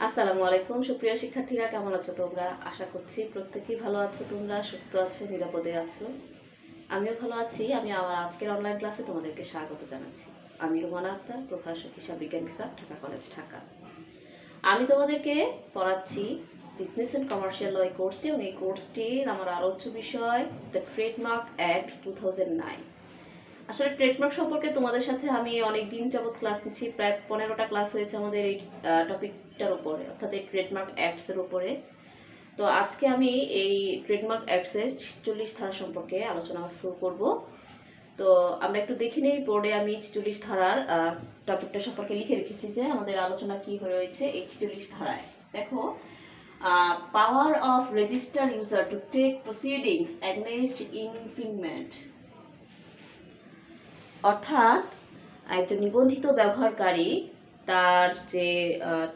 আসসালামু আলাইকুম সুপ্রিয় শিক্ষার্থীরা, কেমন আছো তোমরা? আশা করছি প্রত্যেকেই ভালো আছো, তোমরা সুস্থ আছো, নিরাপদে আছো। আমিও ভালো আছি। আমি আমার আজকের অনলাইন ক্লাসে তোমাদেরকে স্বাগত জানাচ্ছি। আমি রুমানা আক্তার, প্রভাষক হিসাব বিজ্ঞান বিভাগ, ঢাকা কলেজ, ঢাকা। আমি তোমাদেরকে পড়াচ্ছি বিজনেস অ্যান্ড কমার্শিয়াল ল কোর্সটি, এবং এই কোর্সটির আমার আলোচ্য বিষয় দ্য ট্রেডমার্ক অ্যাক্ট 2009। আসলে ট্রেডমার্ক সম্পর্কে তোমাদের সাথে আমি অনেক দিন যাবত ক্লাস নিচ্ছি, প্রায় 15টা ক্লাস হয়েছে আমাদের এই টপিকটার উপরে, অর্থাৎ এই ট্রেডমার্ক অ্যাক্টসের উপরে। তো আজকে আমি এই ট্রেডমার্ক অ্যাক্টসের 46 ধারা সম্পর্কে আলোচনা শুরু করব। তো আমরা একটু দেখে নিই, বোর্ডে আমি 46 ধারার টপিকটা সম্পর্কে লিখে রেখেছি যে আমাদের আলোচনা কি রয়েছে এই 46 ধারায়। দেখো, power of register user to take proceedings against infringement, অর্থাৎ একজন নিবন্ধিত ব্যবহারকারী তার যে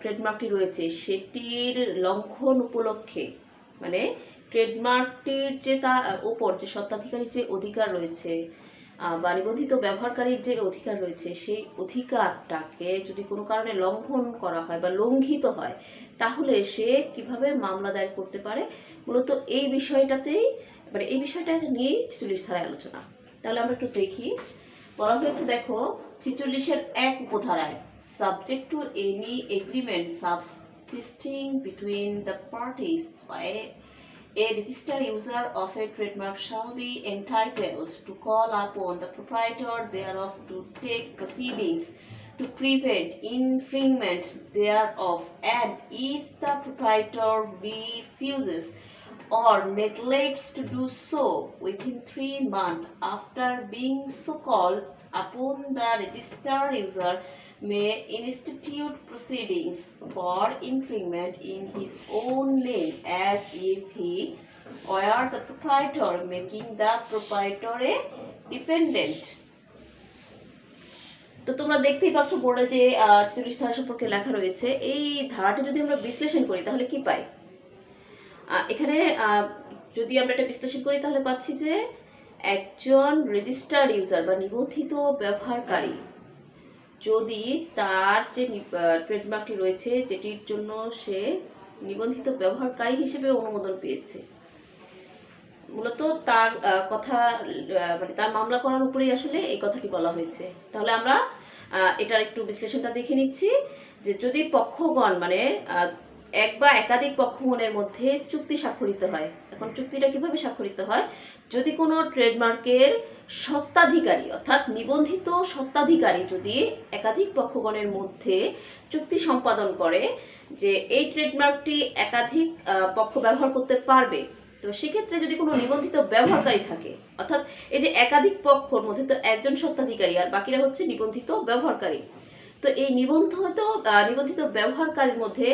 ট্রেডমার্কটি রয়েছে সেটির লঙ্ঘন উপলক্ষে, মানে ট্রেডমার্কটির যে তার উপর যে স্বত্বাধিকারীর যে অধিকার রয়েছে বা নিবন্ধিত ব্যবহারকারীর যে অধিকার রয়েছে, সেই অধিকারটাকে যদি কোনো কারণে লঙ্ঘন করা হয় বা লঙ্ঘিত হয়, তাহলে সে কিভাবে মামলা দায়ের করতে পারে, মূলত এই বিষয়টাতেই, মানে এই বিষয়টা নিয়েই 46 ধারায় আলোচনা। তাহলে আমরা একটু দেখি। বলা হয়েছে, দেখো 46-এর 1 উপধারায়, subject to any agreement subsisting between the parties by a registered user of a trademark shall be entitled to call upon the proprietor thereof to take proceedings to prevent infringement thereof, and if the proprietor refuses or neglects to do so within 3 months after being so called upon, the registered user may institute proceedings for infringement in his own name as if he were the proprietor, making the proprietor a defendant. তো তোমরা দেখতেই পাচ্ছ বোর্ডে যে 46 ধারা সম্পর্কে লেখা রয়েছে। এই ধারাটি যদি আমরা বিশ্লেষণ করি তাহলে কি পাই? এখানে যদি আমরা এটা বিশ্লেষণ করি তাহলে পাচ্ছি যে একজন রেজিস্টার্ড ইউজার বা নিবন্ধিত ব্যবহারকারী যদি তার যে ট্রেডমার্কটি রয়েছে, যেটির জন্য সে নিবন্ধিত ব্যবহারকারী হিসেবে অনুমোদন পেয়েছে, মূলত তার কথা, মানে তার মামলা করার উপরেই আসলে এই কথাটি বলা হয়েছে। তাহলে আমরা এটার একটু বিশ্লেষণটা দেখে নিচ্ছি যে যদি পক্ষগণ, মানে এক বা একাধিক পক্ষগণের মধ্যে চুক্তি স্বাক্ষরিত হয়। এখন চুক্তিটা কিভাবে স্বাক্ষরিত হয়? যদি কোনো ট্রেডমার্কের স্বত্বাধিকারী, অর্থাৎ নিবন্ধিত স্বত্বাধিকারী যদি একাধিক পক্ষগণের মধ্যে চুক্তি সম্পাদন করে যে এই ট্রেডমার্কটি একাধিক পক্ষ ব্যবহার করতে পারবে, তো সেক্ষেত্রে যদি কোনো নিবন্ধিত ব্যবহারকারী থাকে, অর্থাৎ এই যে একাধিক পক্ষর মধ্যে তো একজন স্বত্বাধিকারী আর বাকিরা হচ্ছে নিবন্ধিত ব্যবহারকারী, তো এই নিবন্ধিত ব্যবহারকারীর মধ্যে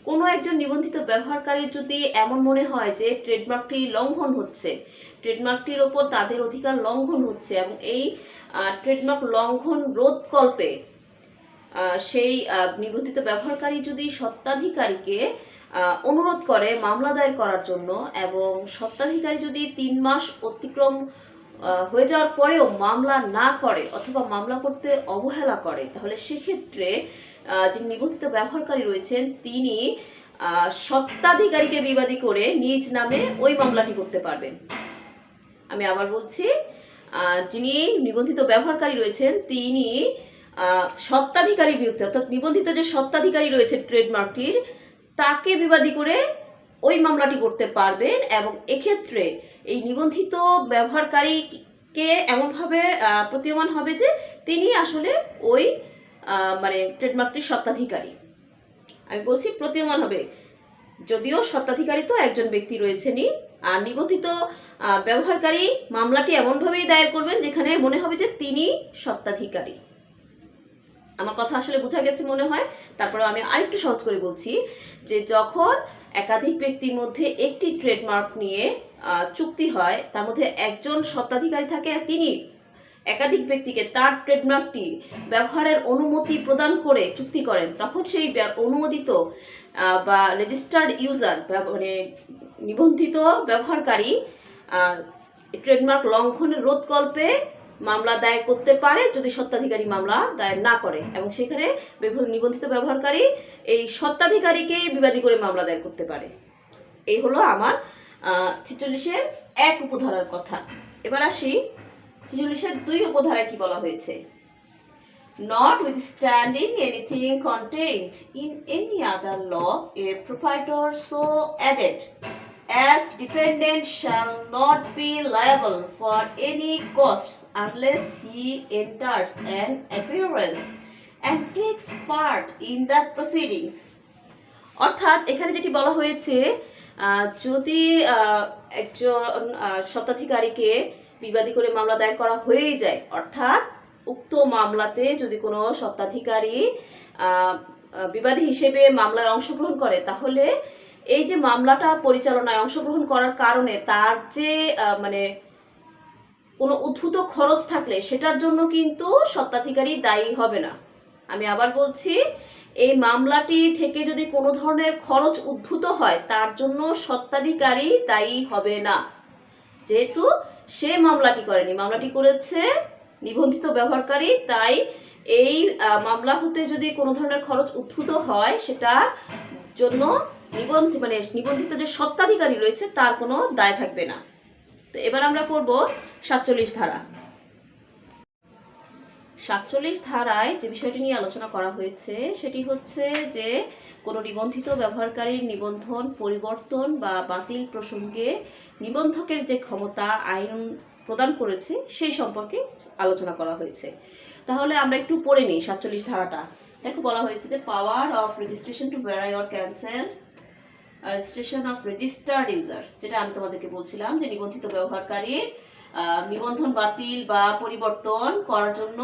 কোনো একজন নিবন্ধিত ব্যবহারকারীর যদি এমন মনে হয় যে ট্রেডমার্কটি লঙ্ঘন হচ্ছে, ট্রেডমার্কটির ওপর তাদের অধিকার লঙ্ঘন হচ্ছে, এবং এই ট্রেডমার্ক লঙ্ঘন রোধকল্পে সেই নিবন্ধিত ব্যবহারকারী যদি স্বত্বাধিকারীকে অনুরোধ করে মামলা দায়ের করার জন্য, এবং স্বত্বাধিকারী যদি 3 মাস অতিক্রম হয়ে যাওয়ার পরেও মামলা না করে অথবা মামলা করতে অবহেলা করে, তাহলে সেক্ষেত্রে যিনি নিবন্ধিত ব্যবহারকারী রয়েছেন তিনি স্বত্বাধিকারীকে বিবাদী করে নিজ নামে ওই মামলাটি করতে পারবেন। আমি আবার বলছি, যিনি নিবন্ধিত ব্যবহারকারী রয়েছেন তিনি স্বত্বাধিকারীর বিরুদ্ধে, অর্থাৎ নিবন্ধিত যে স্বত্বাধিকারী রয়েছে ট্রেডমার্কটির, তাকে বিবাদী করে ওই মামলাটি করতে পারবেন, এবং এক্ষেত্রে এই নিবন্ধিত ব্যবহারকারীকে এমনভাবে প্রতীয়মান হবে যে তিনি আসলে ওই মানে ট্রেডমার্কটির স্বত্বাধিকারী। আমি বলছি প্রতীয়মান হবে, যদিও স্বত্বাধিকারী তো একজন ব্যক্তি রয়েছেনই, আর নিবন্ধিত ব্যবহারকারী মামলাটি এমনভাবেই দায়ের করবেন যেখানে মনে হবে যে তিনি স্বত্বাধিকারী। আমার কথা আসলে বোঝা গেছে মনে হয়। তারপরে আমি আরেকটু সহজ করে বলছি যে যখন একাধিক ব্যক্তির মধ্যে একটি ট্রেডমার্ক নিয়ে চুক্তি হয়, তার মধ্যে একজন স্বত্বাধিকারী থাকে, তিনি একাধিক ব্যক্তিকে তার ট্রেডমার্কটি ব্যবহারের অনুমতি প্রদান করে চুক্তি করেন, তখন সেই অনুমোদিত বা রেজিস্টার্ড ইউজার, মানে নিবন্ধিত ব্যবহারকারী ট্রেডমার্ক লঙ্ঘনের রোধকল্পে মামলা দায়ের করতে পারে যদি স্বত্বাধিকারী মামলা দায়ের না করে, এবং সেখানে নিবন্ধিত ব্যবহারকারী এই স্বত্বাধিকারীকে বিবাদী করে মামলা দায়ের করতে পারে। এই হলো আমার ৪৬-এর ১ উপধারার কথা। এবার আসি ৪৬-এর ২ উপধারায় কি বলা হয়েছে। Notwithstanding anything contained in any other law, a proprietor so added as defendant shall not be liable for any costs unless he enters an appearance and takes part in the proceedings. অর্থাৎ এখানে যেটি বলা হয়েছে, যদি একজন স্বত্বাধিকারীকে বিবাদী করে মামলা দায়ের করা হয়েই যায়, অর্থাৎ উক্ত মামলাতে যদি কোনো স্বত্বাধিকারী বিবাদী হিসেবে মামলায় অংশগ্রহণ করে, তাহলে এই যে মামলাটা পরিচালনায় অংশগ্রহণ করার কারণে তার যে মানে কোনো উদ্ভূত খরচ থাকলে সেটার জন্য কিন্তু স্বত্বাধিকারী দায়ী হবে না। আমি আবার বলছি, এই মামলাটি থেকে যদি কোনো ধরনের খরচ উদ্ভূত হয় তার জন্য স্বত্বাধিকারী দায়ী হবে না, যেহেতু সে মামলাটি করেনি, মামলাটি করেছে নিবন্ধিত ব্যবহারকারী। তাই এই মামলা হতে যদি কোনো ধরনের খরচ উদ্ভূত হয় সেটার জন্য নিবন্ধিত যে স্বত্বাধিকারী রয়েছে তার কোনো দায় থাকবে না। তো এবার আমরা পড়ব ৪৭ ধারা। ৪৭ ধারায় যে বিষয়টি নিয়ে আলোচনা করা হয়েছে সেটি হচ্ছে যে কোনো নিবন্ধিত ব্যবহারকারীর নিবন্ধন পরিবর্তন বা বাতিল প্রসঙ্গে নিবন্ধকের যে ক্ষমতা আইন প্রদান করেছে সেই সম্পর্কে আলোচনা করা হয়েছে। তাহলে আমরা একটু পড়ে নিই ৪৭ ধারাটা। দেখো বলা হয়েছে যে power of registration to vary or cancel registration of registered user, যেটা আমি তোমাদেরকে বলছিলাম যে নিবন্ধিত ব্যবহারকারীর নিবন্ধন বাতিল বা পরিবর্তন করার জন্য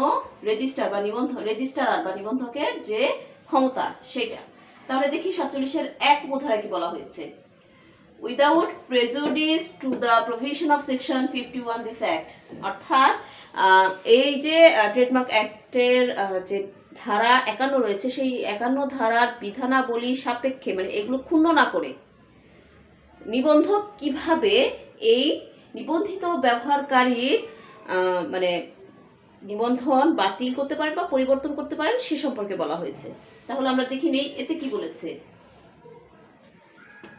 রেজিস্ট্রার বা নিবন্ধকের যে ক্ষমতা সেটা। তাহলে দেখি ৪৭-এর ১ উপধারায় কি বলা হয়েছে। Without prejudice to the provision of section 51 this act, অর্থাৎ এই যে ট্রেডমার্ক অ্যাক্টের যে ধারা ৫১ রয়েছে সেই ৫১ ধারার বিধানাবলী সাপেক্ষে, মানে এগুলো ক্ষুণ্ণ না করে নিবন্ধক কিভাবে এই নিবন্ধিত ব্যবহারকারীর মানে নিবন্ধন বাতিল করতে পারেন বা পরিবর্তন করতে পারেন সে সম্পর্কে বলা হয়েছে। তাহলে আমরা দেখি নেই এতে কি বলেছে।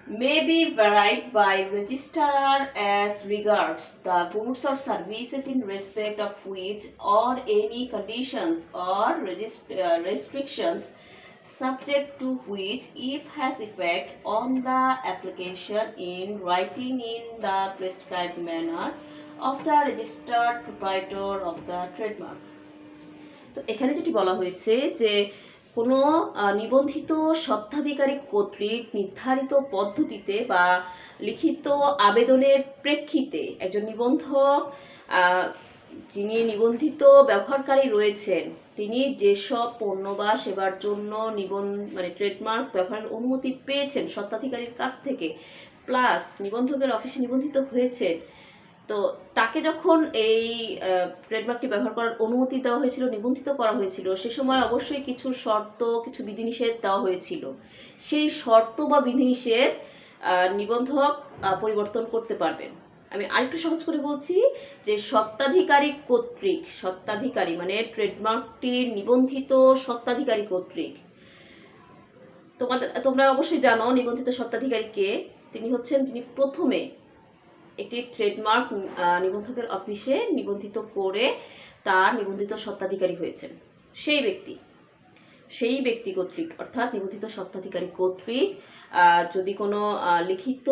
may be varied by registrar as regards the goods or services in respect of which or any conditions or restrictions subject to which if has effect on the application in writing in the prescribed manner of the registered proprietor of the trademark. তো এখানে যেটি বলা হয়েছে যে কোনো নিবন্ধিত স্বত্বাধিকারী কর্তৃক নির্ধারিত পদ্ধতিতে বা লিখিত আবেদনের প্রেক্ষিতে একজন নিবন্ধক যিনি নিবন্ধিত ব্যবহারকারী রয়েছেন তিনি যেসব পণ্য বা সেবার জন্য ট্রেডমার্ক ব্যবহারের অনুমতি পেয়েছেন স্বত্বাধিকারীর কাছ থেকে, প্লাস নিবন্ধকের অফিসে নিবন্ধিত হয়েছে, তো তাকে যখন এই ট্রেডমার্কটি ব্যবহার করার অনুমতি দেওয়া হয়েছিল, নিবন্ধিত করা হয়েছিল, সে সময় অবশ্যই কিছু শর্ত কিছু বিধিনিষেধ দেওয়া হয়েছিল। সেই শর্ত বা বিধিনিষেধ নিবন্ধক পরিবর্তন করতে পারবেন। আমি আরেকটু সহজ করে বলছি যে স্বত্বাধিকারী মানে ট্রেডমার্কটির নিবন্ধিত স্বত্বাধিকারী কর্তৃক, তোমরা অবশ্যই জানো নিবন্ধিত স্বত্বাধিকারীকে, তিনি হচ্ছেন যিনি প্রথমে একটি ট্রেডমার্ক নিবন্ধকের অফিসে নিবন্ধিত করে তার নিবন্ধিত স্বত্বাধিকারী হয়েছেন সেই ব্যক্তি কর্তৃক, অর্থাৎ নিবন্ধিত স্বত্বাধিকারী কর্তৃক যদি কোনো লিখিত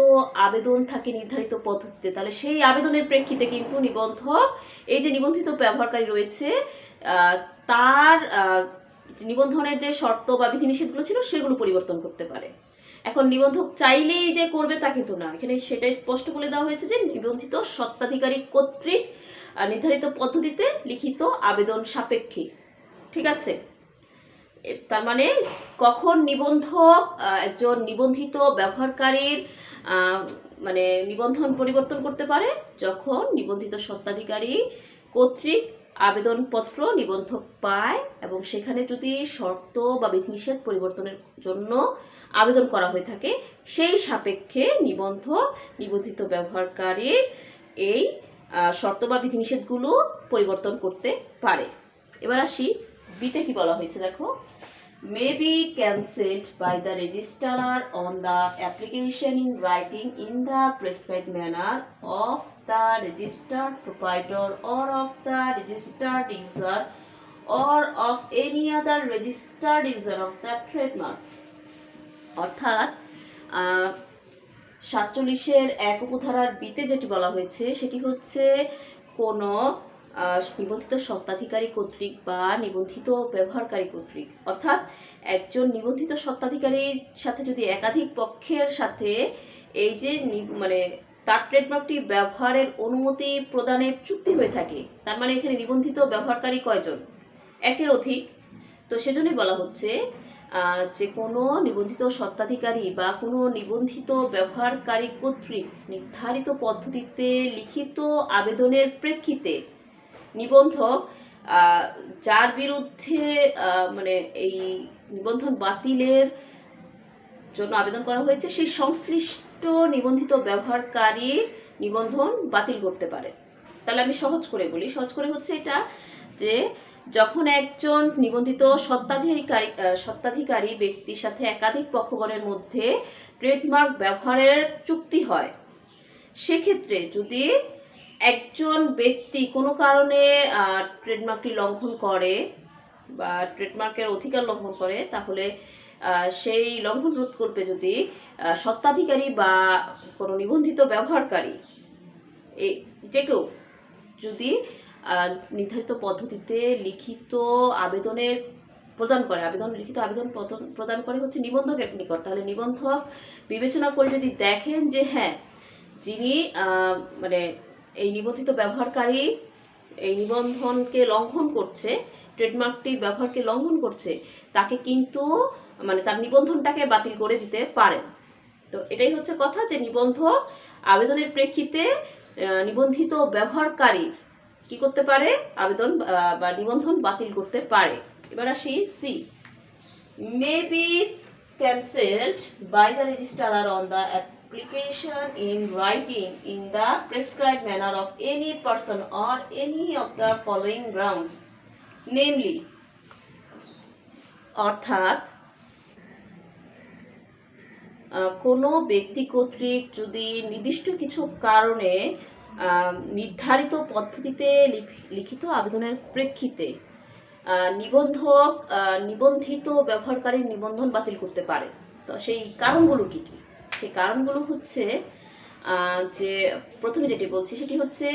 আবেদন থাকে নির্ধারিত পদ্ধতিতে, তাহলে সেই আবেদনের প্রেক্ষিতে কিন্তু নিবন্ধক এই যে নিবন্ধিত ব্যবহারকারী রয়েছে তার নিবন্ধনের যে শর্ত বা বিধিনিষেধগুলো ছিল সেগুলো পরিবর্তন করতে পারে। এখন নিবন্ধক চাইলেই যে করবে তা কিন্তু না, এখানে সেটাই স্পষ্ট বলে দেওয়া হয়েছে যে নিবন্ধিত স্বত্বাধিকারী কর্তৃক নির্ধারিত পদ্ধতিতে লিখিত আবেদন সাপেক্ষে। ঠিক আছে, তার মানে কখন নিবন্ধক একজন নিবন্ধিত ব্যবহারকারীর নিবন্ধন পরিবর্তন করতে পারে, যখন নিবন্ধিত স্বত্বাধিকারী কর্তৃক আবেদনপত্র নিবন্ধক পায় এবং সেখানে যদি শর্ত বা বিধিনিষেধ পরিবর্তনের জন্য আবেদন করা হয়ে থাকে, সেই সাপেক্ষে নিবন্ধক নিবন্ধিত ব্যবহারকারীর এই শর্ত বা বিধিনিষেধগুলো পরিবর্তন করতে পারে। এবার আসি বিতে কি বলা হয়েছে। দেখো may be cancelled by the registrar on the application in writing in the prescribed manner of the registered proprietor or of the registered user or of any other registered user of the trademark. অর্থাৎ 47-এর 1 উপধারার বিতে যেটি বলা হয়েছে সেটি হচ্ছে কোনো নিবন্ধিত স্বত্বাধিকারী কর্তৃক বা নিবন্ধিত ব্যবহারকারী কর্তৃক, অর্থাৎ একজন নিবন্ধিত স্বত্বাধিকারীর সাথে যদি একাধিক পক্ষের সাথে এই যে মানে তার ট্রেডমার্কটি ব্যবহারের অনুমতি প্রদানের চুক্তি হয়ে থাকে, তার মানে এখানে নিবন্ধিত ব্যবহারকারী কয়জন? একের অধিক। তো সেজন্যই বলা হচ্ছে যে কোনো নিবন্ধিত স্বত্বাধিকারী বা কোনো নিবন্ধিত ব্যবহারকারী কর্তৃক নির্ধারিত পদ্ধতিতে লিখিত আবেদনের প্রেক্ষিতে নিবন্ধক যার বিরুদ্ধে মানে এই নিবন্ধন বাতিলের জন্য আবেদন করা হয়েছে সেই সংশ্লিষ্ট নিবন্ধিত ব্যবহারকারীর নিবন্ধন বাতিল করতে পারে। তাহলে আমি সহজ করে বলি, সহজ করে হচ্ছে এটা যে যখন একজন নিবন্ধিত স্বত্বাধিকারী ব্যক্তির সাথে একাধিক পক্ষগণের মধ্যে ট্রেডমার্ক ব্যবহারের চুক্তি হয়, সেক্ষেত্রে যদি একজন ব্যক্তি কোনো কারণে ট্রেডমার্কটি লঙ্ঘন করে বা ট্রেডমার্কের অধিকার লঙ্ঘন করে, তাহলে সেই লঙ্ঘন রোধ করবে যদি স্বত্বাধিকারী বা কোনো নিবন্ধিত ব্যবহারকারী যে কেউ যদি নির্ধারিত পদ্ধতিতে লিখিত আবেদনের লিখিত আবেদন প্রদান করে হচ্ছে নিবন্ধকের নিকট, তাহলে নিবন্ধক বিবেচনা করে যদি দেখেন যে হ্যাঁ যিনি মানে এই নিবন্ধিত ব্যবহারকারী এই নিবন্ধনকে লঙ্ঘন করছে, ট্রেডমার্কটি ব্যবহারকে লঙ্ঘন করছে, তাকে কিন্তু মানে তার নিবন্ধনটাকে বাতিল করে দিতে পারেন। তো এটাই হচ্ছে কথা যে নিবন্ধক আবেদনের প্রেক্ষিতে নিবন্ধিত ব্যবহারকারী কি করতে পারে? আবেদন বা নিবন্ধন বাতিল করতে পারে। এবার আসি C, may be cancelled by the registrar on the application in writing in the prescribed manner of any person or any of the following grounds, namely অর্থাৎ কোনো ব্যক্তি কর্তৃক যদি নির্দিষ্ট কিছু কারণে নির্ধারিত পদ্ধতিতে লিখিত আবেদনের প্রেক্ষিতে নিবন্ধক নিবন্ধিত ব্যবহারকারীর নিবন্ধন বাতিল করতে পারে। তো সেই কারণগুলো কি কি? সেই কারণগুলো হচ্ছে যে প্রথমে যেটি বলছি সেটি হচ্ছে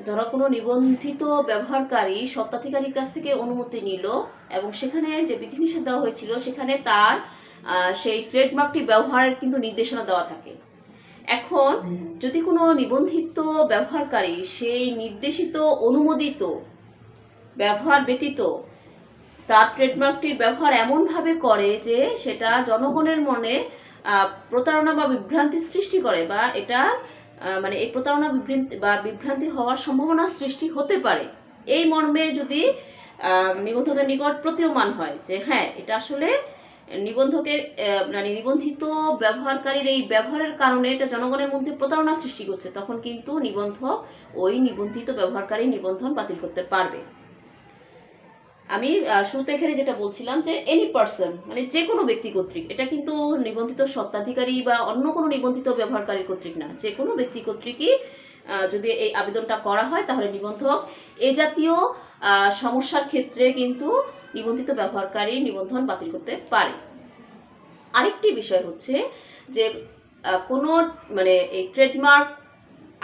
ধরো কোনো নিবন্ধিত ব্যবহারকারী স্বত্বাধিকারীর কাছ থেকে অনুমতি নিল এবং সেখানে যে বিধিনিষেধ দেওয়া হয়েছিল সেখানে তার সেই ট্রেডমার্কটি ব্যবহারের কিন্তু নির্দেশনা দেওয়া থাকে। এখন যদি কোনো নিবন্ধিত ব্যবহারকারী সেই নির্দেশিত অনুমোদিত ব্যবহার ব্যতীত তার ট্রেডমার্কটির ব্যবহার এমনভাবে করে যে সেটা জনগণের মনে প্রতারণা বা বিভ্রান্তি সৃষ্টি করে বা এটা মানে এই প্রতারণা বিভ্রান্তি হওয়ার সম্ভাবনা সৃষ্টি হতে পারে, এই মর্মে যদি নিবন্ধকের নিকট প্রতীয়মান হয় যে হ্যাঁ এটা আসলে নিবন্ধকের মানে নিবন্ধিত ব্যবহারকারীর এই ব্যবহারের কারণে এটা জনগণের মধ্যে প্রতারণা সৃষ্টি করছে, তখন কিন্তু নিবন্ধক ওই নিবন্ধিত ব্যবহারকারী নিবন্ধন বাতিল করতে পারবে। আমি শুরুতে এখানে যেটা বলছিলাম যে এনি পার্সন মানে যে কোনো ব্যক্তি কর্তৃক, এটা কিন্তু নিবন্ধিত স্বত্বাধিকারী বা অন্য কোনো নিবন্ধিত ব্যবহারকারী কর্তৃক না, যে কোনো ব্যক্তি কর্তৃকই যদি এই আবেদনটা করা হয় তাহলে নিবন্ধক এ জাতীয় সমস্যার ক্ষেত্রে কিন্তু নিবন্ধিত ব্যবহারকারী নিবন্ধন বাতিল করতে পারে। আরেকটি বিষয় হচ্ছে যে কোনো মানে এই ট্রেডমার্ক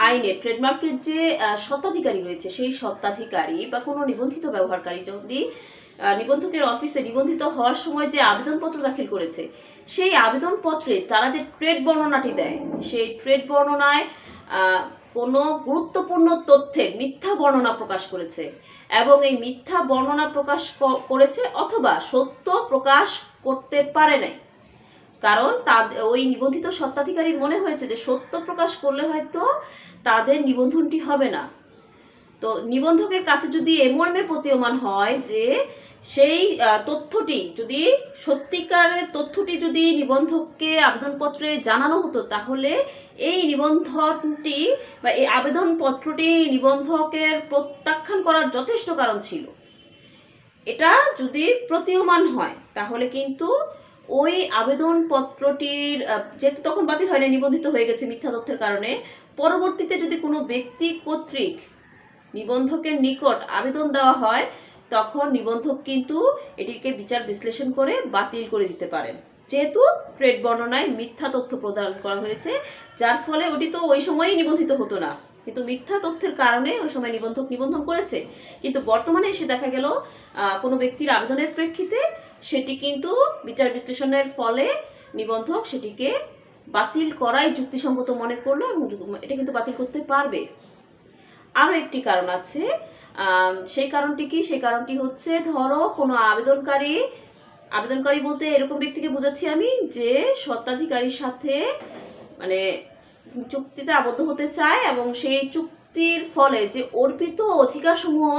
আইনে ট্রেডমার্কের যে স্বত্বাধিকারী রয়েছে সেই স্বত্বাধিকারী বা কোনো নিবন্ধিত ব্যবহারকারী যদি নিবন্ধকের অফিসে নিবন্ধিত হওয়ার সময় যে আবেদনপত্র দাখিল করেছে সেই আবেদনপত্রে তারা যে ট্রেড বর্ণনাটি দেয় সেই ট্রেড বর্ণনায় কোনো গুরুত্বপূর্ণ তথ্যের মিথ্যা বর্ণনা প্রকাশ করেছে এবং এই মিথ্যা বর্ণনা প্রকাশ করেছে অথবা সত্য প্রকাশ করতে পারে নাই, কারণ ওই নিবন্ধিত স্বত্বাধিকারীর মনে হয়েছে যে সত্য প্রকাশ করলে হয়তো তাদের নিবন্ধনটি হবে না। তো নিবন্ধকের কাছে যদি এ মর্মে প্রতীয়মান হয় যে সেই তথ্যটি যদি সত্যিকারের তথ্যটি যদি নিবন্ধককে আবেদনপত্রে জানানো হতো তাহলে এই নিবন্ধনটি বা এই আবেদনপত্রটি নিবন্ধকের প্রত্যাখ্যান করার যথেষ্ট কারণ ছিল। এটা যদি প্রতীয়মান হয় তাহলে কিন্তু ওই আবেদনপত্রটির যেহেতু তখন বাতিল হয় না, নিবন্ধিত হয়ে গেছে মিথ্যা তথ্যের কারণে, পরবর্তীতে যদি কোনো ব্যক্তি কর্তৃক নিবন্ধকের নিকট আবেদন দেওয়া হয় তখন নিবন্ধক কিন্তু এটিকে বিচার বিশ্লেষণ করে বাতিল করে দিতে পারেন, যেহেতু ট্রেড বর্ণনায় মিথ্যা তথ্য প্রদান করা হয়েছে, যার ফলে ওটি তো ওই সময়ই নিবন্ধিত হতো না, কিন্তু মিথ্যা তথ্যের কারণে ওই সময় নিবন্ধক নিবন্ধন করেছে। কিন্তু বর্তমানে এসে দেখা গেল কোনো ব্যক্তির আবেদনের প্রেক্ষিতে সেটি কিন্তু বিচার বিশ্লেষণের ফলে নিবন্ধক সেটিকে বাতিল করাই যুক্তিসঙ্গত মনে করলো এবং এটা কিন্তু বাতিল করতে পারবে। আরও একটি কারণ আছে, সেই কারণটি কি? সেই কারণটি হচ্ছে, ধরো কোনো আবেদনকারী বলতে এরকম ব্যক্তিকে বোঝাচ্ছি আমি যে স্বত্বাধিকারীর সাথে মানে চুক্তিতে আবদ্ধ হতে চায় এবং সেই চুক্তির ফলে যে অর্পিত অধিকারসমূহ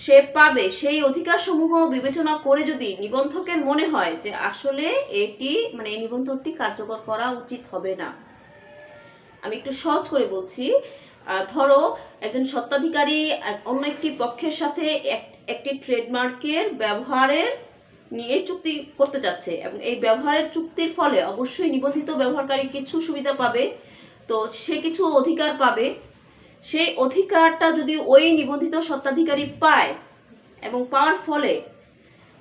সে পাবে, সেই অধিকারসমূহ বিবেচনা করে যদি নিবন্ধকের মনে হয় যে আসলে এটি মানে এই নিবন্ধনটি কার্যকর করা উচিত হবে না। আমি একটু সহজ করে বলছি, ধরো একজন স্বত্বাধিকারী অন্য একটি পক্ষের সাথে একটি ট্রেডমার্কের ব্যবহারের নিয়ে চুক্তি করতে চাচ্ছে এবং এই ব্যবহারের চুক্তির ফলে অবশ্যই নিবন্ধিত ব্যবহারকারী কিছু সুবিধা পাবে, তো সে কিছু অধিকার পাবে। সেই অধিকারটা যদি ওই নিবন্ধিত স্বত্বাধিকারী পায় এবং পাওয়ার ফলে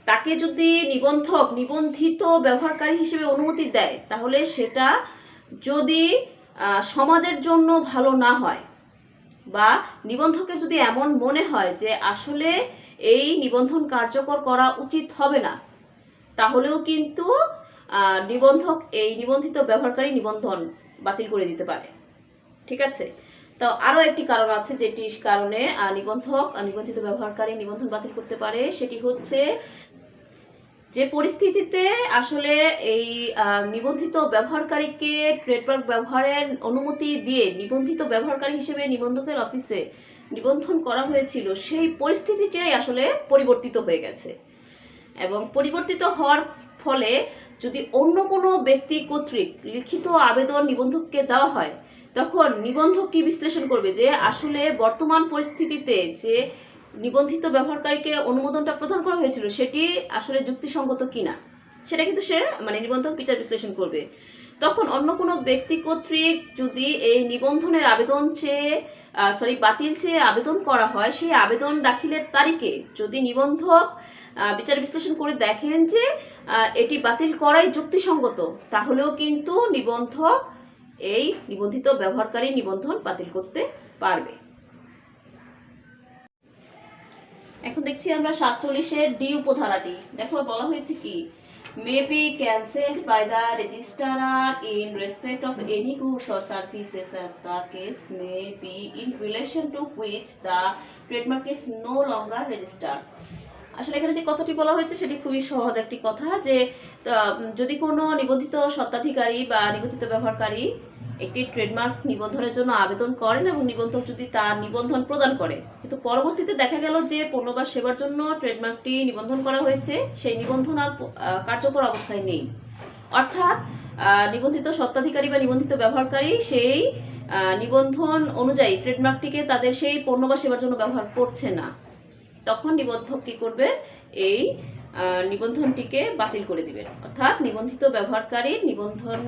তাকে যদি নিবন্ধক নিবন্ধিত ব্যবহারকারী হিসেবে অনুমতি দেয়, তাহলে সেটা যদি সমাজের জন্য ভালো না হয় বা নিবন্ধকের যদি এমন মনে হয় যে আসলে এই নিবন্ধন কার্যকর করা উচিত হবে না, তাহলেও কিন্তু নিবন্ধক এই নিবন্ধিত ব্যবহারকারী নিবন্ধন বাতিল করে দিতে পারে। ঠিক আছে, তো আরও একটি কারণ আছে যেটির কারণে নিবন্ধক নিবন্ধিত ব্যবহারকারী নিবন্ধন বাতিল করতে পারে, সেটি হচ্ছে যে পরিস্থিতিতে আসলে এই নিবন্ধিত ব্যবহারকারীকে ট্রেডমার্ক ব্যবহারের অনুমতি দিয়ে নিবন্ধিত ব্যবহারকারী হিসেবে নিবন্ধকের অফিসে নিবন্ধন করা হয়েছিল, সেই পরিস্থিতিটাই আসলে পরিবর্তিত হয়ে গেছে এবং পরিবর্তিত হওয়ার ফলে যদি অন্য কোনো ব্যক্তি কর্তৃক লিখিত আবেদন নিবন্ধককে দেওয়া হয়, তখন নিবন্ধক কি বিশ্লেষণ করবে যে আসলে বর্তমান পরিস্থিতিতে যে নিবন্ধিত ব্যবহারকারীকে অনুমোদনটা প্রদান করা হয়েছিল সেটি আসলে যুক্তিসঙ্গত কিনা, সেটা কিন্তু সে মানে নিবন্ধক বিচার বিশ্লেষণ করবে। তখন অন্য কোনো ব্যক্তি কর্তৃক যদি এই নিবন্ধনের আবেদন বাতিল চেয়ে আবেদন করা হয়, সেই আবেদন দাখিলের তারিখে যদি নিবন্ধক বিচার বিশ্লেষণ করে দেখেন যে এটি বাতিল করাই যুক্তিসঙ্গত, তাহলেও কিন্তু নিবন্ধক এই নিবন্ধিত ব্যবহারকারী নিবন্ধন বাতিল করতে পারবে। এখন দেখছি আমরা 47-এর ডি উপধারাটি। দেখো বলা হয়েছে কি, may be cancelled by the registrar in respect of any goods or services as the case may be in relation to which the trademark is no longer registered। আসলে এখানে যে কথাটি বলা হয়েছে সেটি খুবই সহজ একটি কথা, যে যদি কোনো নিবন্ধিত স্বত্বাধিকারী বা নিবন্ধিত ব্যবহারকারী একটি ট্রেডমার্ক নিবন্ধনের জন্য আবেদন করেন এবং নিবন্ধক যদি তার নিবন্ধন প্রদান করে, কিন্তু পরবর্তীতে দেখা গেল যে পণ্য বা সেবার জন্য ট্রেডমার্কটি নিবন্ধন করা হয়েছে, সেই নিবন্ধন আর কার্যকর অবস্থায় নেই, অর্থাৎ নিবন্ধিত স্বত্বাধিকারী বা নিবন্ধিত ব্যবহারকারী সেই নিবন্ধন অনুযায়ী ট্রেডমার্কটিকে তাদের সেই পণ্য বা সেবার জন্য ব্যবহার করছে না, তখন নিবন্ধক কী করবে, এই নিবন্ধনটিকে বাতিল করে দিবেন, অর্থাৎ নিবন্ধিত ব্যবহারকারীর নিবন্ধন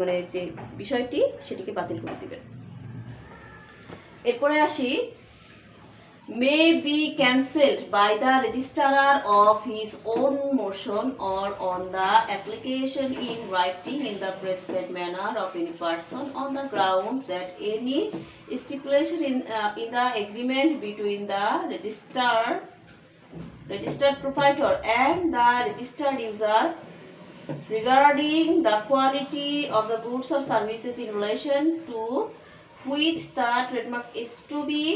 মানে যে বিষয়টি সেটিকে বাতিল করে দিবেন। এরপরে আসি, may be cancelled by the registrar of his own motion or on the application in writing in the prescribed manner of any person on the ground that any stipulation in the agreement between the registered proprietor and the registered user regarding the quality of the goods or services in relation to which the trademark is to be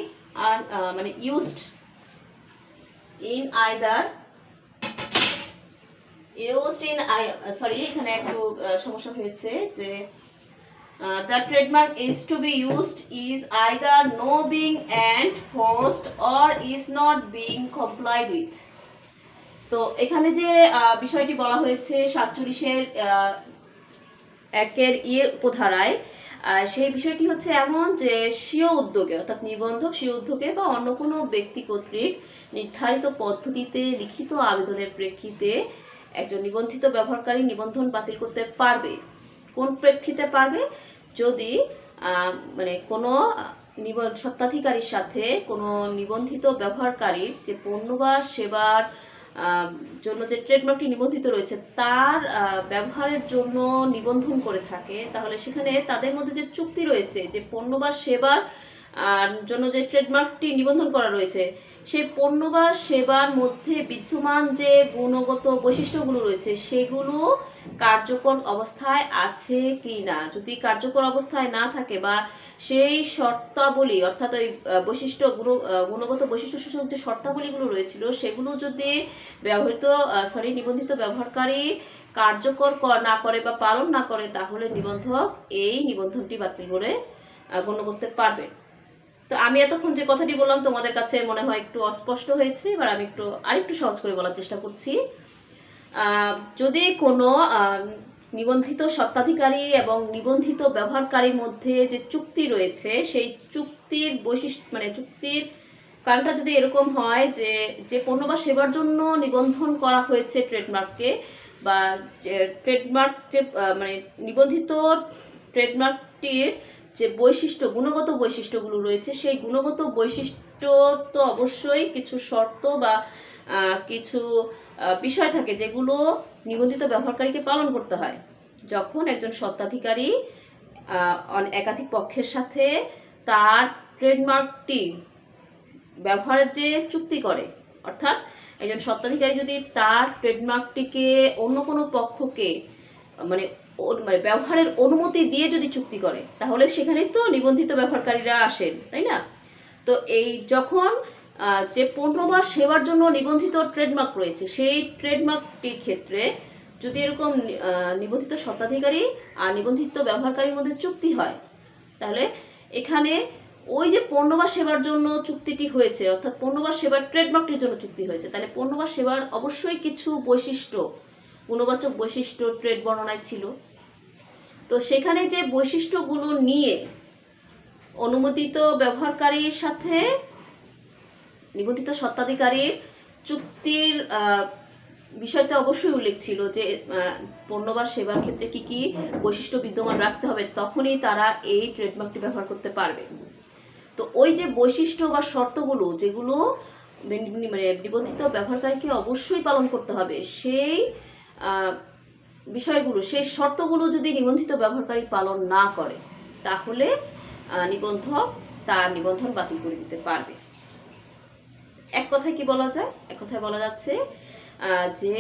used in either এখানে একটু সমস্যা হয়েছে যে the trademark is to be used is either no being enforced or is not being complied with। তো এখানে যে বিষয়টি বলা হয়েছে 47-এর 1-এর উপধারায়, সেই বিষয়টি হচ্ছে এমন যে স্বীয় উদ্যোগে অর্থাৎ নিবন্ধক স্বীয় উদ্যোগে বা অন্য কোনো ব্যক্তি কর্তৃক নির্ধারিত পদ্ধতিতে লিখিত আবেদনের প্রেক্ষিতে একজন নিবন্ধিত ব্যবহারকারী নিবন্ধন বাতিল করতে পারবে। কোন প্রেক্ষিতে পারবে? যদি মানে কোনো স্বত্বাধিকারীর সাথে কোনো নিবন্ধিত ব্যবহারকারীর যে পণ্য বা সেবার জন্য যে ট্রেডমার্কটি নিবন্ধিত রয়েছে তার ব্যবহারের জন্য নিবন্ধন করে থাকে, তাহলে সেখানে তাদের মধ্যে যে চুক্তি রয়েছে যে পণ্য বা সেবার জন্য যে ট্রেডমার্কটি নিবন্ধন করা রয়েছে সেই পণ্য বা সেবার মধ্যে বিদ্যমান যে গুণগত বৈশিষ্ট্যগুলো রয়েছে সেগুলো কার্যকর অবস্থায় আছে কি না। যদি কার্যকর অবস্থায় না থাকে বা সেই শর্তাবলী অর্থাৎ ওই গুণগত বৈশিষ্ট্য সূচক যে শর্তাবলীগুলো রয়েছিল সেগুলো যদি নিবন্ধিত ব্যবহারকারী কার্যকর না করে বা পালন না করে তাহলে নিবন্ধক এই নিবন্ধনটি বাতিল করে গণ্য করতে পারবে। তো আমি এতক্ষণ যে কথাটি বললাম তোমাদের কাছে মনে হয় একটু অস্পষ্ট হয়েছে, এবার আমি আরেকটু সহজ করে বলার চেষ্টা করছি। যদি কোনো নিবন্ধিত স্বত্বাধিকারী এবং নিবন্ধিত ব্যবহারকারীর মধ্যে যে চুক্তি রয়েছে সেই চুক্তির চুক্তির কারণটা যদি এরকম হয় যে পণ্য বা সেবার জন্য নিবন্ধন করা হয়েছে ট্রেডমার্ককে বা ট্রেডমার্ক যে নিবন্ধিত ট্রেডমার্কটির যে গুণগত বৈশিষ্ট্যগুলো রয়েছে সেই গুণগত বৈশিষ্ট্য তো অবশ্যই কিছু শর্ত বা কিছু বিষয় থাকে যেগুলো নিবন্ধিত ব্যবহারকারীকে পালন করতে হয়। যখন একজন স্বত্বাধিকারী একাধিক পক্ষের সাথে তার ট্রেডমার্কটি ব্যবহারের যে চুক্তি করে, অর্থাৎ একজন স্বত্বাধিকারী যদি তার ট্রেডমার্কটিকে অন্য কোনো পক্ষকে ব্যবহারের অনুমতি দিয়ে যদি চুক্তি করে তাহলে সেখানে তো নিবন্ধিত ব্যবহারকারীরা আসেন, তাই না? তো এই যখন যে পণ্য বা সেবার জন্য নিবন্ধিত ট্রেডমার্ক রয়েছে সেই ট্রেডমার্কটির ক্ষেত্রে যদি এরকম নিবন্ধিত স্বত্বাধিকারী আর নিবন্ধিত ব্যবহারকারীর মধ্যে চুক্তি হয় তাহলে এখানে ওই যে পণ্য বা সেবার জন্য চুক্তিটি হয়েছে অর্থাৎ পণ্য বা সেবার ট্রেডমার্কটির জন্য চুক্তি হয়েছে, তাহলে পণ্য বা সেবার অবশ্যই কিছু গুণবাচক বৈশিষ্ট্য ট্রেড বর্ণনায় ছিল। তো সেখানে যে বৈশিষ্ট্যগুলো নিয়ে অনুমোদিত ব্যবহারকারীর সাথে নিবন্ধিত স্বত্বাধিকারীর চুক্তির বিষয়টা অবশ্যই উল্লেখ ছিল যে পণ্য বা সেবার ক্ষেত্রে কি কি বৈশিষ্ট্য বিদ্যমান রাখতে হবে, তখনই তারা এই ট্রেডমার্কটি ব্যবহার করতে পারবে। তো ওই যে বৈশিষ্ট্য বা শর্তগুলো যেগুলো নিবন্ধিত ব্যবহারকারীকে অবশ্যই পালন করতে হবে সেই বিষয়গুলো সেই শর্তগুলো যদি নিবন্ধিত ব্যবহারকারী পালন না করে তাহলে নিবন্ধক তার নিবন্ধন বাতিল করে দিতে পারবে। এক কথায় কি বলা যায়? এক কথায় বলা যাচ্ছে যে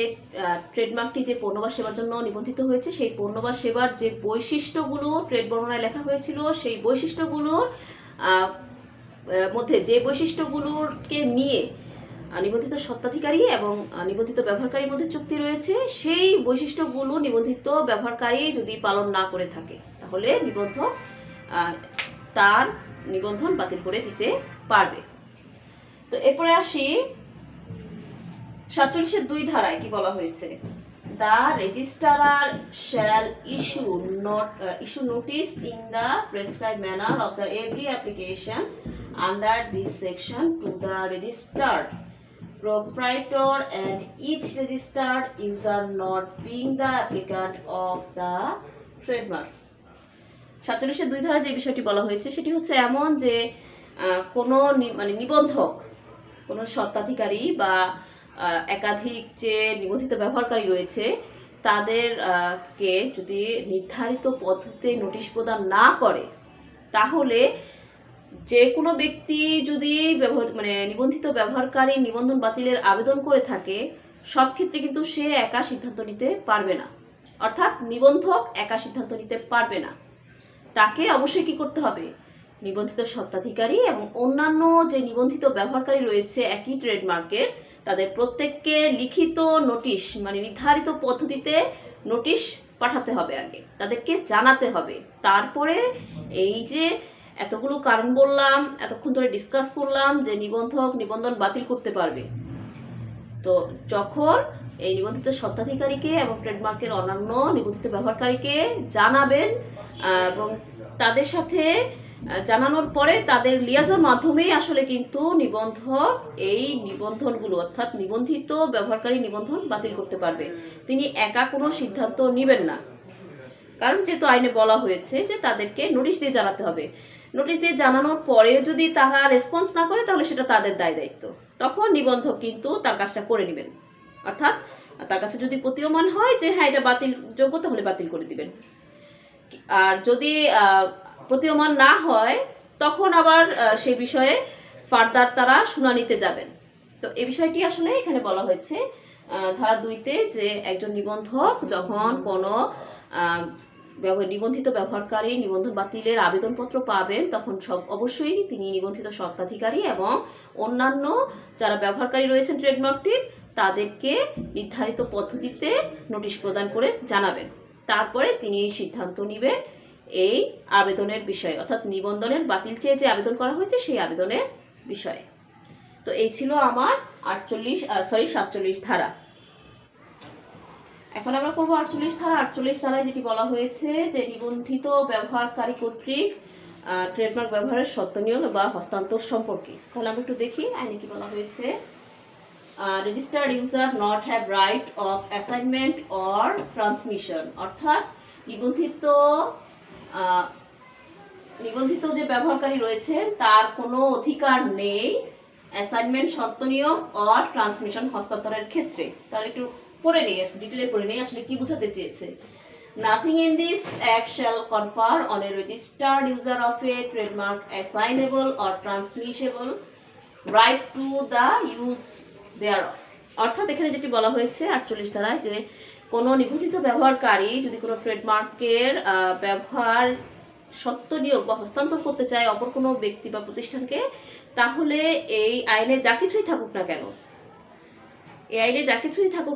ট্রেডমার্কটি যে পণ্য বা সেবার জন্য নিবন্ধিত হয়েছে সেই পণ্য বা সেবার যে বৈশিষ্ট্যগুলো ট্রেড বর্ণনায় লেখা হয়েছিল সেই বৈশিষ্ট্যগুলোর মধ্যে যে বৈশিষ্ট্যগুলোকে নিয়ে নিবন্ধিত স্বত্বাধিকারী এবং নিবন্ধিত ব্যবহারকারীর মধ্যে চুক্তি রয়েছে সেই বৈশিষ্ট্যগুলো নিবন্ধিত ব্যবহারকারী যদি পালন না করে থাকে তাহলে নিবন্ধক তার নিবন্ধন বাতিল করে দিতে পারবে। তো এরপরে আসি 47(2) ধারায় কি বলা হয়েছে? The registrar shall issue notice in the prescribed manner of the every application under this section to the registered proprietor and each registered user not being the applicant of the trademark. 47(2) ধারা যে বিষয়টি বলা হয়েছে সেটি হচ্ছে এমন যে কোনো নিবন্ধক কোনো স্বত্বাধিকারী বা একাধিক যে নিবন্ধিত ব্যবহারকারী রয়েছে তাদেরকে যদি নির্ধারিত পদ্ধতিতে নোটিশ প্রদান না করে তাহলে যে কোনো ব্যক্তি যদি নিবন্ধিত ব্যবহারকারী নিবন্ধন বাতিলের আবেদন করে থাকে সব ক্ষেত্রে কিন্তু সে একা সিদ্ধান্ত নিতে পারবে না, অর্থাৎ নিবন্ধক একা সিদ্ধান্ত নিতে পারবে না। তাকে অবশ্যই কি করতে হবে? নিবন্ধিত স্বত্বাধিকারী এবং অন্যান্য যে নিবন্ধিত ব্যবহারকারী রয়েছে একই ট্রেডমার্কের তাদের প্রত্যেককে লিখিত নোটিশ নির্ধারিত পদ্ধতিতে নোটিশ পাঠাতে হবে, আগে তাদেরকে জানাতে হবে। তারপরে এই যে এতগুলো কারণ বললাম, এতক্ষণ ধরে ডিসকাস করলাম যে নিবন্ধক নিবন্ধন বাতিল করতে পারবে। তো যখন এই নিবন্ধিত স্বত্বাধিকারীকে এবং ট্রেডমার্কের অন্যান্য নিবন্ধিত ব্যবহারকারীকে জানাবেন এবং তাদের সাথে জানানোর পরে তাদের লিয়াজোর মাধ্যমেই আসলে কিন্তু নিবন্ধক এই নিবন্ধনগুলো অর্থাৎ নিবন্ধিত ব্যবহারকারী নিবন্ধন বাতিল করতে পারবে। তিনি একা কোনো সিদ্ধান্ত নেবেন না, কারণ যেহেতু আইনে বলা হয়েছে যে তাদেরকে নোটিশ দিয়ে জানাতে হবে। নোটিশ দিয়ে জানানোর পরে যদি তারা রেসপন্স না করে তাহলে সেটা তাদের দায়িত্ব, তখন নিবন্ধক কিন্তু তার কাজটা করে নেবেন। অর্থাৎ তার কাছে যদি প্রতীয়মান হয় যে হ্যাঁ এটা বাতিল যোগ্য, তাহলে বাতিল করে দিবেন। আর যদি প্রতীয়মান না হয় তখন আবার সেই বিষয়ে ফার্দার তারা শুনানিতে যাবেন। তো এই বিষয়টি আসলে এখানে বলা হয়েছে ধারা 2-তে, যে একজন নিবন্ধক যখন কোনো নিবন্ধিত ব্যবহারকারী নিবন্ধন বাতিলের আবেদনপত্র পাবেন তখন অবশ্যই তিনি নিবন্ধিত স্বত্বাধিকারী এবং অন্যান্য যারা ব্যবহারকারী রয়েছেন ট্রেডমার্কটির তাদেরকে নির্ধারিত পদ্ধতিতে নোটিশ প্রদান করে জানাবেন। তারপরে তিনি সিদ্ধান্ত নেবেন এই আবেদনের বিষয়ে, অর্থাৎ নিবন্ধনের বাতিল চেয়ে যে আবেদন করা হয়েছে সেই আবেদনের বিষয়ে। তো এই ছিল আমার 47 ধারা। এখন আমরা করবো 48 ধারা। 48 ধারায় যেটি বলা হয়েছে যে নিবন্ধিত ব্যবহারকারী কর্তৃক ট্রেডমার্ক ব্যবহারের সত্ত্বনিয়োগ বা হস্তান্তর সম্পর্কে। তাহলে আমরা একটু দেখি আইনে কি বলা হয়েছে। Registered user not have right of assignment or transmission, অর্থাৎ নিবন্ধিত যে ব্যবহারকারী রয়েছেন তার কোনো অধিকার নেই অ্যাসাইনমেন্ট সত্ত্বনিয়োগ অর ট্রান্সমিশন হস্তান্তরের ক্ষেত্রে। তাহলে একটু পড়ে নিয়ে ডিটেলে পড়ে নিয়ে আসলে কি বোঝাতে চেয়েছে। Nothing in this act shall confer on a registered user of a trademark assignable or transmissible right to the use thereof. অর্থাৎ এখানে যেটি বলা হয়েছে 48 ধারায় যে কোনো নিবন্ধিত ব্যবহারকারী যদি কোনো ট্রেডমার্কের ব্যবহার সত্ত্বনিয়োগ বা হস্তান্তর করতে চায় অপর কোনো ব্যক্তি বা প্রতিষ্ঠানকে, তাহলে এই আইনে যা কিছুই থাকুক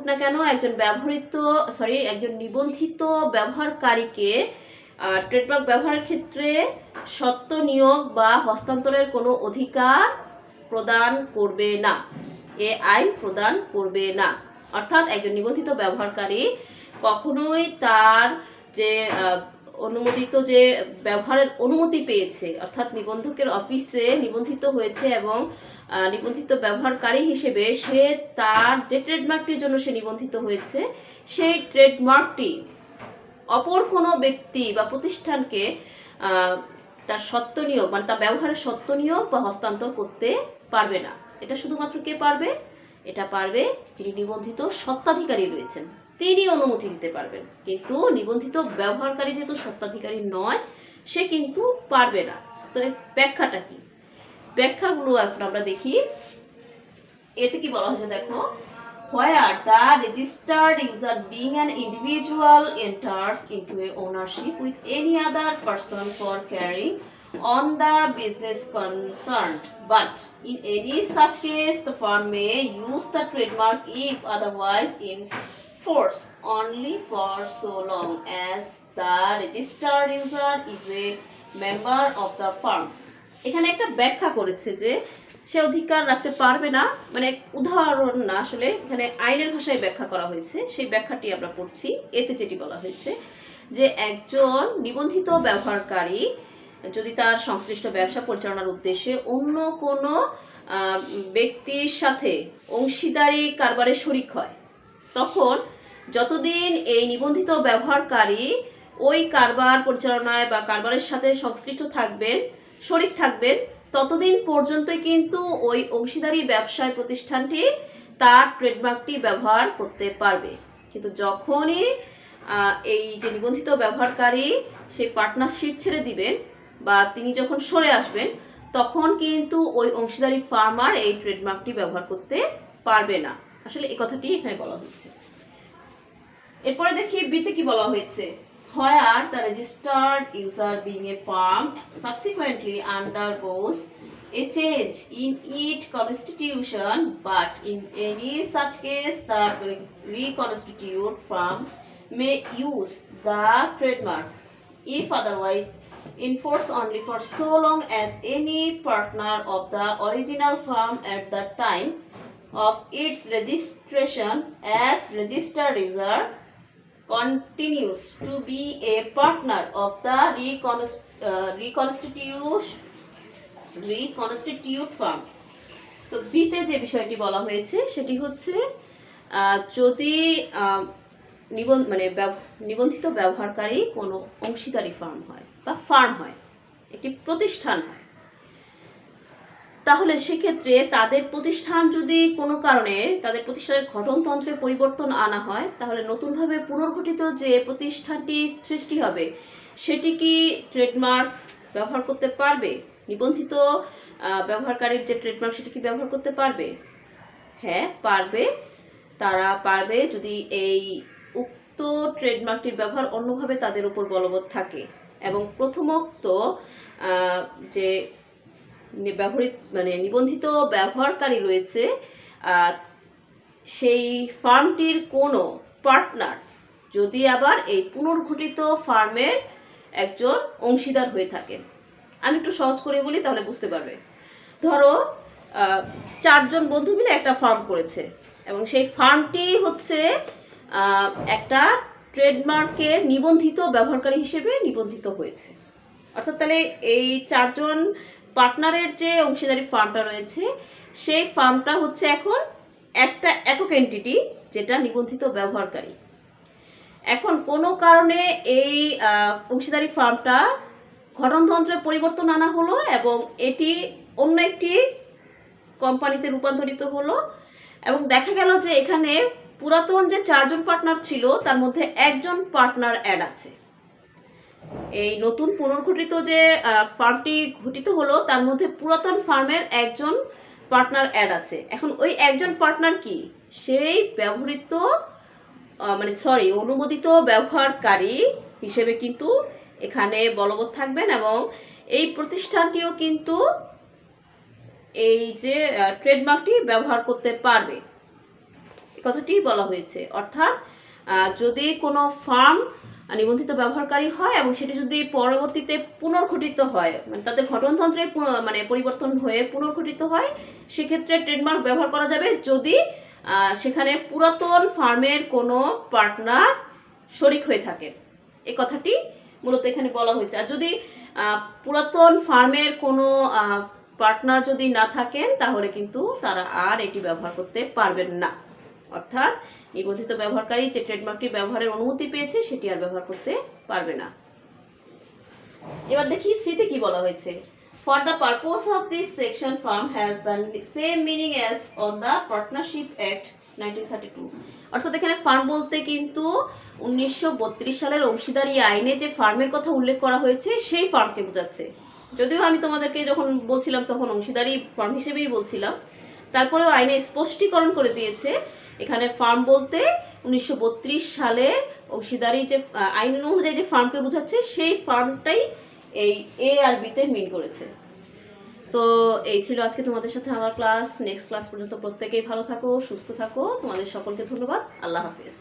না কেন, একজন নিবন্ধিত ব্যবহারকারীকে ট্রেডমার্ক ব্যবহারের ক্ষেত্রে সত্ত্বনিয়োগ বা হস্তান্তরের কোনো অধিকার প্রদান করবে না, এ আইন প্রদান করবে না। অর্থাৎ একজন নিবন্ধিত ব্যবহারকারী কখনোই তার যে অনুমোদিত যে ব্যবহারের অনুমতি পেয়েছে, অর্থাৎ নিবন্ধকের অফিসে নিবন্ধিত হয়েছে এবং নিবন্ধিত ব্যবহারকারী হিসেবে সে তার যে ট্রেডমার্কটির জন্য সে নিবন্ধিত হয়েছে সেই ট্রেডমার্কটি অপর কোনো ব্যক্তি বা প্রতিষ্ঠানকে তার সত্ত্বনিয়োগ মানে তার ব্যবহারের সত্ত্বনিয়োগ বা হস্তান্তর করতে পারবে না। এটা শুধুমাত্র কে পারবে? এটা পারবে যিনি নিবন্ধিত স্বত্বাধিকারী রয়েছেন, তিনি অনুমতি দিতে পারবেন। কিন্তু নিবন্ধিত ব্যবহারকারী যেহেতু স্বত্বাধিকারী নয়, সে কিন্তু পারবে না। তো এর ব্যাখ্যাটা কি? ব্যাখ্যাগুলো এখন আমরা দেখি। এতে কি বলা হয়েছে দেখো, where the registered user being an individual enters into a ownership with any other person for carrying on the business concerned, but in any such case the firm may use the trademark if otherwise in force only for so long as the registered user is a member of the firm. এখানে একটা ব্যাখ্যা করেছে যে সে অধিকার রাখতে পারবে না, মানে উদাহরণ না, আসলে এখানে আইনের ভাষায় ব্যাখ্যা করা হয়েছে, সেই ব্যাখ্যাটি আমরা পড়ছি। এতে যেটি বলা হয়েছে যে একজন নিবন্ধিত ব্যবহারকারী যদি তার সংশ্লিষ্ট ব্যবসা পরিচালনার উদ্দেশ্যে অন্য কোনো ব্যক্তির সাথে অংশীদারি কারবারে শরিক হয়, তখন যতদিন এই নিবন্ধিত ব্যবহারকারী ওই কারবার পরিচালনায় বা কারবারের সাথে সংশ্লিষ্ট থাকবেন, শরিক থাকবেন, ততদিন পর্যন্তই কিন্তু ওই অংশীদারি ব্যবসায় প্রতিষ্ঠানটি তার ট্রেডমার্কটি ব্যবহার করতে পারবে। কিন্তু যখনই এই যে নিবন্ধিত ব্যবহারকারী সেই পার্টনারশিপ ছেড়ে দিবেন বা তিনি যখন সরে আসবেন, তখন কিন্তু ওই অংশীদারি ফার্মার এই ট্রেডমার্কটি ব্যবহার করতে পারবে না। আসলে এই কথাটি এখানে বলা হয়েছে। এরপরে দেখি বিতে কি বলা হয়েছে। Where the registered user being a firm subsequently undergoes a change in its constitution, but in any such case the reconstituted firm may use the trademark if otherwise in force only for so long as any partner of the original firm at the time of its registration as registered user continues to be a partner of the reconstitute firm. তো বিতে যে বিষয়টি বলা হয়েছে সেটি হচ্ছে যদি নিবন্ধিত ব্যবহারকারী কোনো অংশীদারি ফার্ম হয় বা ফার্ম হয়, একটি প্রতিষ্ঠান হয়, তাহলে সেক্ষেত্রে তাদের প্রতিষ্ঠান যদি কোনো কারণে তাদের প্রতিষ্ঠানের গঠনতন্ত্রে পরিবর্তন আনা হয়, তাহলে নতুনভাবে পুনর্গঠিত যে প্রতিষ্ঠানটি সৃষ্টি হবে সেটি কি ট্রেডমার্ক ব্যবহার করতে পারবে? নিবন্ধিত ব্যবহারকারীর যে ট্রেডমার্ক সেটি কি ব্যবহার করতে পারবে? হ্যাঁ, পারবে। তারা পারবে যদি এই উক্ত ট্রেডমার্কটির ব্যবহার অন্যভাবে তাদের উপর বলবৎ থাকে এবং প্রথমোক্ত যে নিবন্ধিত ব্যবহারকারী রয়েছে সেই ফার্মটির কোনো পার্টনার যদি আবার এই পুনর্গঠিত ফার্মের একজন অংশীদার হয়ে থাকেন। আমি একটু সহজ করে বলি, তাহলে বুঝতে পারবে। ধরো 4 জন বন্ধু মিলে একটা ফার্ম করেছে এবং সেই ফার্মটি হচ্ছে একটা ট্রেডমার্কের নিবন্ধিত ব্যবহারকারী হিসেবে নিবন্ধিত হয়েছে। অর্থাৎ তাহলে এই 4 জন পার্টনারের যে অংশীদারি ফার্মটা রয়েছে সেই ফার্মটা হচ্ছে এখন একটা একক এন্টিটি যেটা নিবন্ধিত ব্যবহারকারী। এখন কোনো কারণে এই অংশীদারি ফার্মটা গঠনতন্ত্রে পরিবর্তন আনা হলো এবং এটি অন্য একটি কোম্পানিতে রূপান্তরিত হলো এবং দেখা গেল যে এখানে পুরাতন যে 4 জন পার্টনার ছিল তার মধ্যে একজন পার্টনার অ্যাড আছে। এই নতুন পুনর্গঠিত যে ফার্মটি গঠিত হলো তার মধ্যে পুরাতন ফার্মের একজন পার্টনার অ্যাড আছে। এখন ওই একজন পার্টনার কি সেই অনুমোদিত ব্যবহারকারী হিসেবে কিন্তু এখানে বলবৎ থাকবেন এবং এই প্রতিষ্ঠানটিও কিন্তু এই যে ট্রেডমার্কটি ব্যবহার করতে পারবে, এই কথাটি বলা হয়েছে। অর্থাৎ যদি কোনো ফার্ম নিবন্ধিত ব্যবহারকারী হয় এবং সেটি যদি পরবর্তীতে পুনর্গঠিত হয়, তাদের গঠনতন্ত্রে পরিবর্তন হয়ে পুনর্গঠিত হয়, সেক্ষেত্রে ট্রেডমার্ক ব্যবহার করা যাবে যদি সেখানে পুরাতন ফার্মের কোনো পার্টনার শরিক হয়ে থাকে। এই কথাটি মূলত এখানে বলা হয়েছে। আর যদি পুরাতন ফার্মের কোনো পার্টনার যদি না থাকেন তাহলে কিন্তু তারা আর এটি ব্যবহার করতে পারবেন না। অর্থাৎ নিবন্ধিত ব্যবহারকারী যে ট্রেডমার্কটি ব্যবহারের অনুমতি পেয়েছে সেটি আর ব্যবহার করতে পারবে না। এবার দেখি সিতে কি বলা হয়েছে। For the purpose of this section, firm has the same meaning as on the Partnership Act 1932. অর্থাৎ এখানে ফার্ম বলতে কিন্তু 1932 সালের অংশীদারি আইনে যে ফার্মের কথা উল্লেখ করা হয়েছে সেই ফার্মকে বোঝাচ্ছে। যদিও আমি তোমাদেরকে যখন বলছিলাম তখন অংশীদারি ফার্ম হিসেবেই বলছিলাম, তারপরেও আইনে স্পষ্টীকরণ করে দিয়েছে এখানে ফার্ম বলতে 1932 সালের অংশীদারি যে আইন অনুযায়ী যে ফার্মকে বোঝাচ্ছে সেই ফার্মটাই এই এ আর বিতে মিন করেছে। তো এই ছিল আজকে তোমাদের সাথে আমার ক্লাস। নেক্সট ক্লাস পর্যন্ত প্রত্যেকেই ভালো থাকো, সুস্থ থাকো। তোমাদের সকলকে ধন্যবাদ। আল্লাহ হাফেজ।